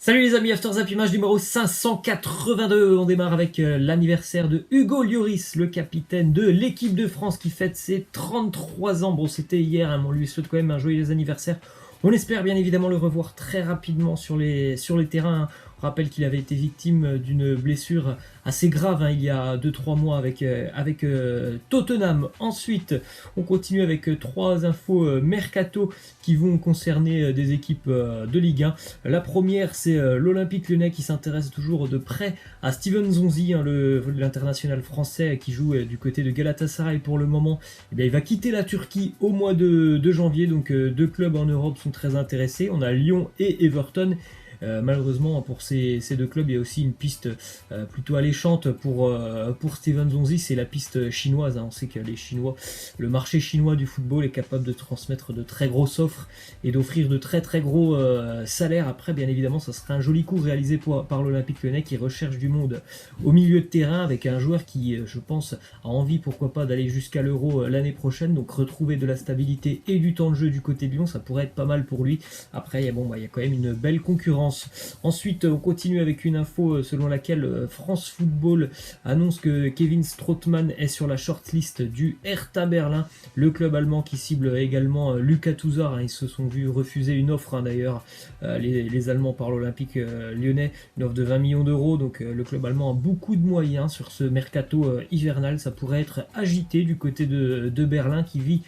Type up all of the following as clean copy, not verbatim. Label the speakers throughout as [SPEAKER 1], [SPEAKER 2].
[SPEAKER 1] Salut les amis, After Zap Image numéro 582. On démarre avec l'anniversaire de Hugo Lloris, le capitaine de l'équipe de France qui fête ses 33 ans. Bon, c'était hier, hein, on lui souhaite quand même un joyeux anniversaire. On espère bien évidemment le revoir très rapidement sur les terrains. On rappelle qu'il avait été victime d'une blessure assez grave il y a 2-3 mois avec Tottenham. Ensuite, on continue avec 3 infos mercato qui vont concerner des équipes de Ligue 1. La première, c'est l'Olympique Lyonnais qui s'intéresse toujours de près à Steven Zonzi, l'international français qui joue du côté de Galatasaray pour le moment. Eh bien, il va quitter la Turquie au mois de janvier, donc 2 clubs en Europe sont très intéressés. On a Lyon et Everton. Malheureusement pour ces 2 clubs, il y a aussi une piste plutôt alléchante pour Steven Zonzi, c'est la piste chinoise. On sait que les Chinois, le marché chinois du football est capable de transmettre de très grosses offres et d'offrir de très très gros salaires. Après, bien évidemment, ça serait un joli coup réalisé par l'Olympique Lyonnais qui recherche du monde au milieu de terrain avec un joueur qui, je pense, a envie, pourquoi pas, d'aller jusqu'à l'Euro l'année prochaine. Donc retrouver de la stabilité et du temps de jeu du côté de Lyon, ça pourrait être pas mal pour lui. Après, il y a quand même une belle concurrence. Ensuite, on continue avec une info selon laquelle France Football annonce que Kevin Strootman est sur la shortlist du Hertha Berlin, le club allemand qui cible également Lucas Touzard. Ils se sont vus refuser une offre d'ailleurs, les Allemands par l'Olympique Lyonnais, une offre de 20 millions d'euros. Donc le club allemand a beaucoup de moyens sur ce mercato hivernal. Ça pourrait être agité du côté de Berlin qui vit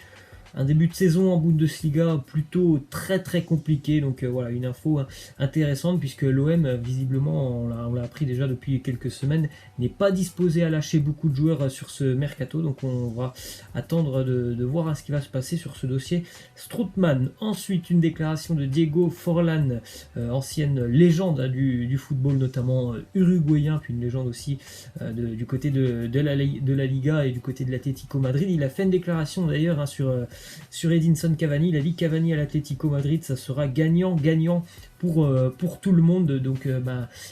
[SPEAKER 1] un début de saison en Bundesliga plutôt très très compliqué. Donc voilà, une info intéressante puisque l'OM, visiblement, on l'a appris déjà depuis quelques semaines, n'est pas disposé à lâcher beaucoup de joueurs sur ce mercato. Donc on va attendre de voir ce qui va se passer sur ce dossier Strootman. Ensuite, une déclaration de Diego Forlán, ancienne légende du football, notamment uruguayen, puis une légende aussi du côté de la Liga et du côté de l'Atlético Madrid. Il a fait une déclaration d'ailleurs sur Edinson Cavani. Il a dit Cavani à l'Atlético Madrid, ça sera gagnant-gagnant pour tout le monde. Donc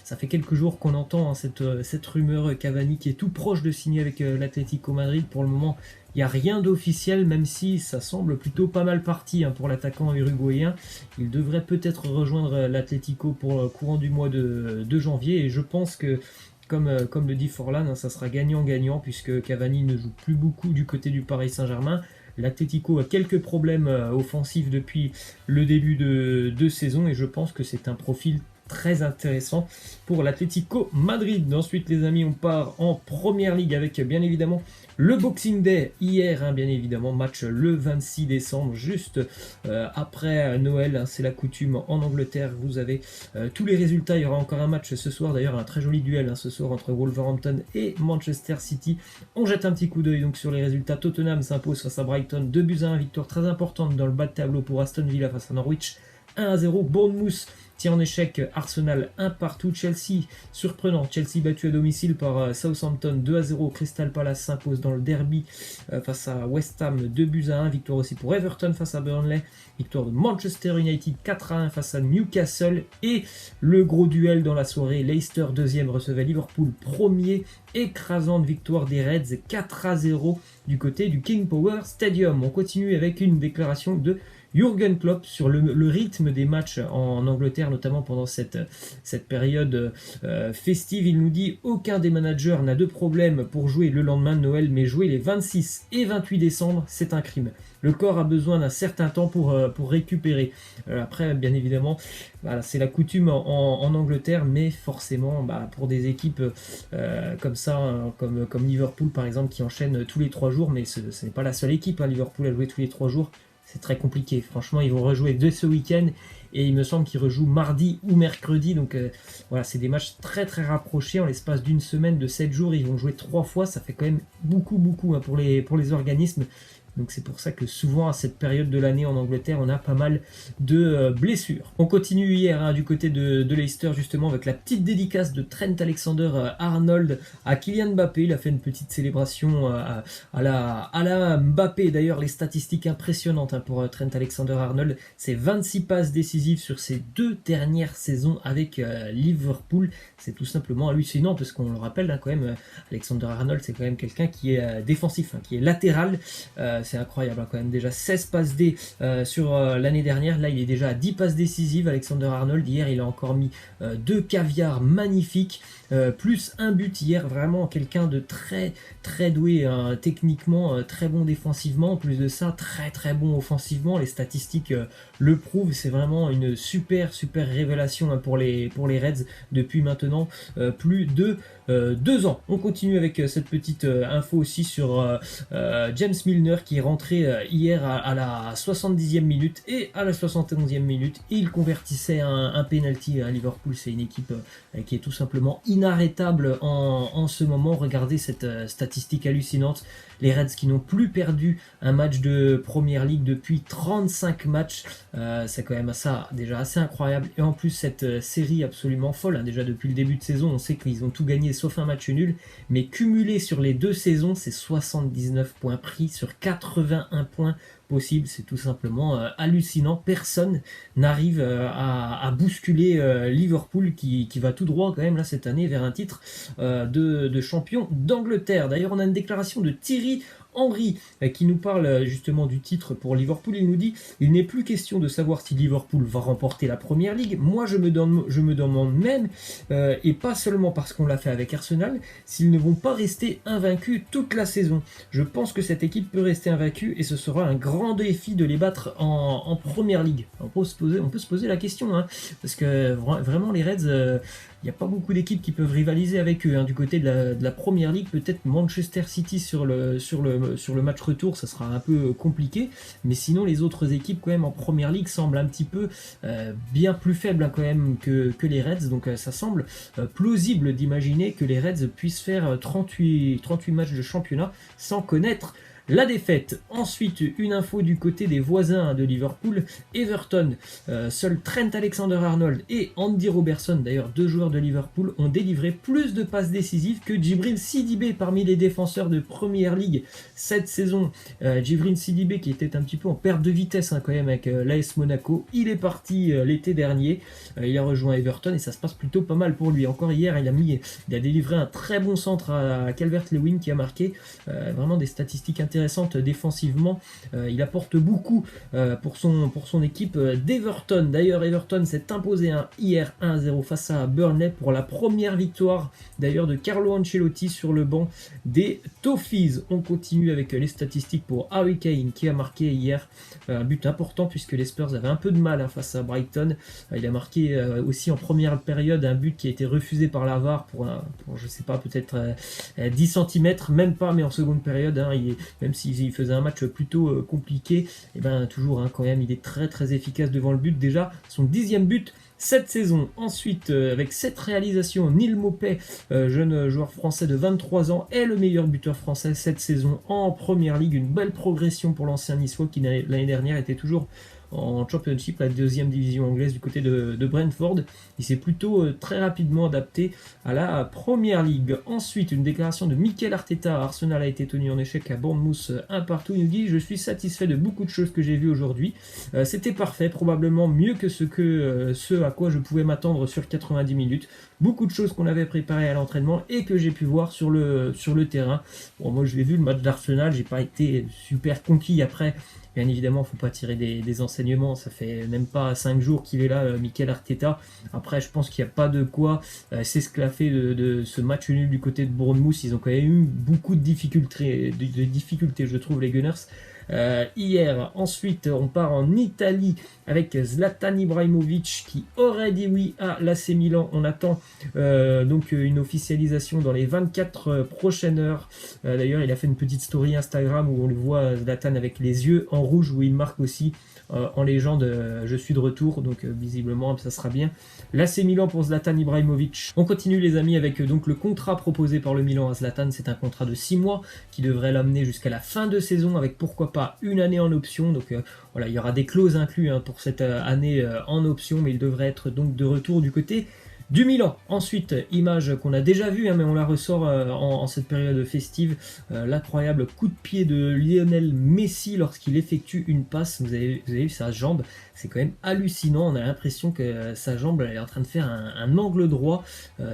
[SPEAKER 1] ça fait quelques jours qu'on entend cette rumeur Cavani qui est tout proche de signer avec l'Atlético Madrid. Pour le moment, il n'y a rien d'officiel, même si ça semble plutôt pas mal parti pour l'attaquant uruguayen. Il devrait peut-être rejoindre l'Atlético pour le courant du mois de janvier, et je pense que comme le dit Forlán, ça sera gagnant-gagnant puisque Cavani ne joue plus beaucoup du côté du Paris Saint-Germain. L'Atlético a quelques problèmes offensifs depuis le début de saison, et je pense que c'est un profil très intéressant pour l'Atlético Madrid. Ensuite, les amis, on part en Première Ligue avec bien évidemment le Boxing Day hier, bien évidemment, match le 26 décembre, juste après Noël, c'est la coutume en Angleterre. Vous avez tous les résultats. Il y aura encore un match ce soir, d'ailleurs un très joli duel ce soir entre Wolverhampton et Manchester City. On jette un petit coup d'œil donc sur les résultats. Tottenham s'impose face à Brighton 2-1, victoire très importante dans le bas de tableau pour Aston Villa face à Norwich 1-0. Bournemouth tient en échec Arsenal 1-1. Chelsea, surprenant, Chelsea battu à domicile par Southampton 2-0. Crystal Palace s'impose dans le derby face à West Ham 2-1. Victoire aussi pour Everton face à Burnley. Victoire de Manchester United 4-1 face à Newcastle. Et le gros duel dans la soirée, Leicester 2e recevait Liverpool 1er. Écrasante victoire des Reds 4-0 du côté du King Power Stadium. On continue avec une déclaration de Jürgen Klopp sur le rythme des matchs en Angleterre, notamment pendant cette période festive. Il nous dit: aucun des managers n'a de problème pour jouer le lendemain de Noël, mais jouer les 26 et 28 décembre, c'est un crime. Le corps a besoin d'un certain temps pour récupérer. Après, bien évidemment, voilà, c'est la coutume en Angleterre, mais forcément, pour des équipes comme ça, comme Liverpool par exemple, qui enchaînent tous les 3 jours, mais ce n'est pas la seule équipe, Liverpool a joué tous les 3 jours. C'est très compliqué. Franchement, ils vont rejouer dès ce week-end et il me semble qu'ils rejouent mardi ou mercredi. Donc voilà, c'est des matchs très très rapprochés. En l'espace d'une semaine, de 7 jours, ils vont jouer 3 fois. Ça fait quand même beaucoup pour les organismes. Donc c'est pour ça que souvent à cette période de l'année en Angleterre, on a pas mal de blessures. On continue hier du côté de Leicester justement avec la petite dédicace de Trent Alexander-Arnold à Kylian Mbappé. Il a fait une petite célébration à la Mbappé. D'ailleurs, les statistiques impressionnantes pour Trent Alexander-Arnold, c'est 26 passes décisives sur ses 2 dernières saisons avec Liverpool. C'est tout simplement hallucinant parce qu'on le rappelle quand même, Alexander-Arnold, c'est quand même quelqu'un qui est défensif, qui est latéral. C'est incroyable hein, quand même, déjà 16 passes D sur l'année dernière, là il est déjà à 10 passes décisives. Alexander Arnold, hier il a encore mis 2 caviars magnifiques, plus un but hier, vraiment quelqu'un de très très doué hein, techniquement, très bon défensivement, en plus de ça très très bon offensivement, les statistiques le prouvent, c'est vraiment une super révélation hein, pour les Reds depuis maintenant plus de 2 ans. On continue avec cette petite info aussi sur James Milner qui est rentré hier à la 70e minute et à la 71e minute. Il convertissait un penalty à Liverpool. C'est une équipe qui est tout simplement inarrêtable en ce moment. Regardez cette statistique hallucinante. Les Reds qui n'ont plus perdu un match de Première Ligue depuis 35 matchs. C'est quand même ça déjà assez incroyable. Et en plus cette série absolument folle. Hein, déjà depuis le début de saison, on sait qu'ils ont tout gagné sauf un match nul. Mais cumulé sur les 2 saisons, c'est 79 points pris sur 81 points possible, c'est tout simplement hallucinant. Personne n'arrive à bousculer Liverpool qui va tout droit quand même là cette année vers un titre de champion d'Angleterre. D'ailleurs on a une déclaration de Thierry Henry qui nous parle justement du titre pour Liverpool. Il nous dit: il n'est plus question de savoir si Liverpool va remporter la Première Ligue. Moi je me demande même, et pas seulement parce qu'on l'a fait avec Arsenal, s'ils ne vont pas rester invaincus toute la saison. Je pense que cette équipe peut rester invaincue et ce sera un grand défi de les battre en Première Ligue. On peut se poser la question hein, parce que vraiment les Reds, il n'y a pas beaucoup d'équipes qui peuvent rivaliser avec eux. Hein. Du côté de la Première Ligue, peut-être Manchester City sur le match retour, ça sera un peu compliqué. Mais sinon, les autres équipes quand même en Première Ligue semblent un petit peu bien plus faibles hein, quand même que les Reds. Donc ça semble plausible d'imaginer que les Reds puissent faire 38 matchs de championnat sans connaître la défaite. Ensuite, une info du côté des voisins de Liverpool, Everton. Seuls Trent Alexander-Arnold et Andy Robertson, d'ailleurs 2 joueurs de Liverpool, ont délivré plus de passes décisives que Djibril Sidibé parmi les défenseurs de Première Ligue cette saison. Djibril Sidibé qui était un petit peu en perte de vitesse hein, quand même avec l'AS Monaco. Il est parti l'été dernier, il a rejoint Everton et ça se passe plutôt pas mal pour lui. Encore hier, il a délivré un très bon centre à Calvert-Lewin qui a marqué vraiment des statistiques intéressantes défensivement. Il apporte beaucoup pour son équipe d'Everton. D'ailleurs, Everton s'est imposé hier 1-0 face à Burnley pour la première victoire d'ailleurs de Carlo Ancelotti sur le banc des Toffees. On continue avec les statistiques pour Harry Kane qui a marqué hier un but important puisque les Spurs avaient un peu de mal hein, face à Brighton. Il a marqué aussi en première période un but qui a été refusé par la VAR pour je sais pas, peut-être 10 cm, même pas, mais en seconde période, hein, même s'il faisait un match plutôt compliqué, et ben toujours hein, quand même il est très efficace devant le but. Déjà son 10e but cette saison. Ensuite, avec cette réalisation, Neil Maupay, jeune joueur français de 23 ans, est le meilleur buteur français cette saison en Première Ligue. Une belle progression pour l'ancien Niçois qui l'année dernière était toujours en Championship, la 2e division anglaise du côté de Brentford. Il s'est plutôt très rapidement adapté à la Première Ligue. Ensuite, une déclaration de Mikel Arteta. Arsenal a été tenu en échec à Bournemouth 1-1. Il nous dit: je suis satisfait de beaucoup de choses que j'ai vues aujourd'hui. C'était parfait, probablement mieux que ce à quoi je pouvais m'attendre sur 90 minutes. Beaucoup de choses qu'on avait préparées à l'entraînement et que j'ai pu voir sur le terrain. Bon, moi, je l'ai vu, le match d'Arsenal, j'ai pas été super conquis après. Bien évidemment, il ne faut pas tirer des enseignements. Ça fait même pas 5 jours qu'il est là, Mikel Arteta. Après, je pense qu'il n'y a pas de quoi s'esclaffer de ce match nul du côté de Bournemouth. Ils ont quand même eu beaucoup de difficultés, je trouve, les Gunners. Hier, ensuite, on part en Italie avec Zlatan Ibrahimovic qui aurait dit oui à l'AC Milan. On attend donc une officialisation dans les 24 prochaines heures. D'ailleurs, il a fait une petite story Instagram où on le voit Zlatan avec les yeux en rouge, où il marque aussi en légende je suis de retour, donc visiblement ça sera bien l'AC Milan pour Zlatan Ibrahimovic. On continue les amis avec donc le contrat proposé par le Milan à Zlatan. C'est un contrat de 6 mois qui devrait l'amener jusqu'à la fin de saison avec pourquoi pas une année en option. Donc voilà, il y aura des clauses incluses hein, pour cette année en option, mais il devrait être donc de retour du côté Du Milan, ensuite, image qu'on a déjà vue, hein, mais on la ressort en cette période festive, l'incroyable coup de pied de Lionel Messi lorsqu'il effectue une passe. Vous avez vu sa jambe, c'est quand même hallucinant, on a l'impression que sa jambe elle est en train de faire un angle droit,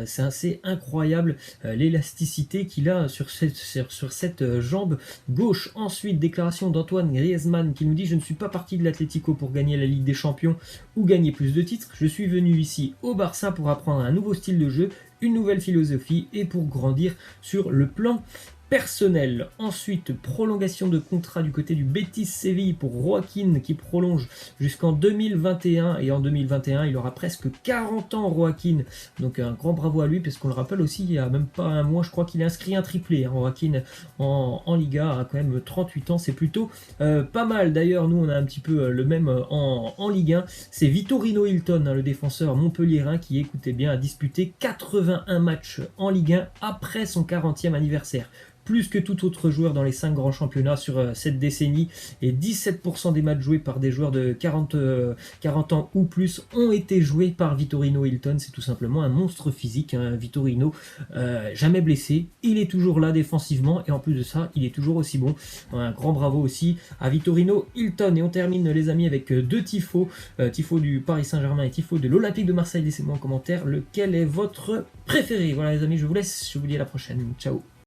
[SPEAKER 1] c'est assez incroyable l'élasticité qu'il a sur cette jambe gauche. Ensuite, déclaration d'Antoine Griezmann qui nous dit: je ne suis pas parti de l'Atlético pour gagner la Ligue des Champions ou gagner plus de titres, je suis venu ici au Barça pour apprendre un nouveau style de jeu, une nouvelle philosophie et pour grandir sur le plan personnel. Ensuite, prolongation de contrat du côté du Betis Séville pour Joaquin qui prolonge jusqu'en 2021 et en 2021 il aura presque 40 ans Joaquin, donc un grand bravo à lui parce qu'on le rappelle aussi il y a même pas un mois je crois qu'il a inscrit un triplé, hein, Joaquin en Liga a quand même 38 ans, c'est plutôt pas mal. D'ailleurs nous on a un petit peu le même en Ligue 1, c'est Vitorino Hilton, hein, le défenseur montpelliérain qui, écoutez bien, a disputé 81 matchs en Ligue 1 après son 40e anniversaire, plus que tout autre joueur dans les 5 grands championnats sur cette décennie, et 17% des matchs joués par des joueurs de 40 ans ou plus ont été joués par Vitorino Hilton. C'est tout simplement un monstre physique, hein, Vitorino, jamais blessé, il est toujours là défensivement et en plus de ça il est toujours aussi bon. Un grand bravo aussi à Vitorino Hilton. Et on termine les amis avec deux tifos, tifo du Paris Saint-Germain et tifo de l'Olympique de Marseille. Laissez-moi en commentaire lequel est votre préféré. Voilà les amis, je vous laisse, je vous dis à la prochaine, ciao.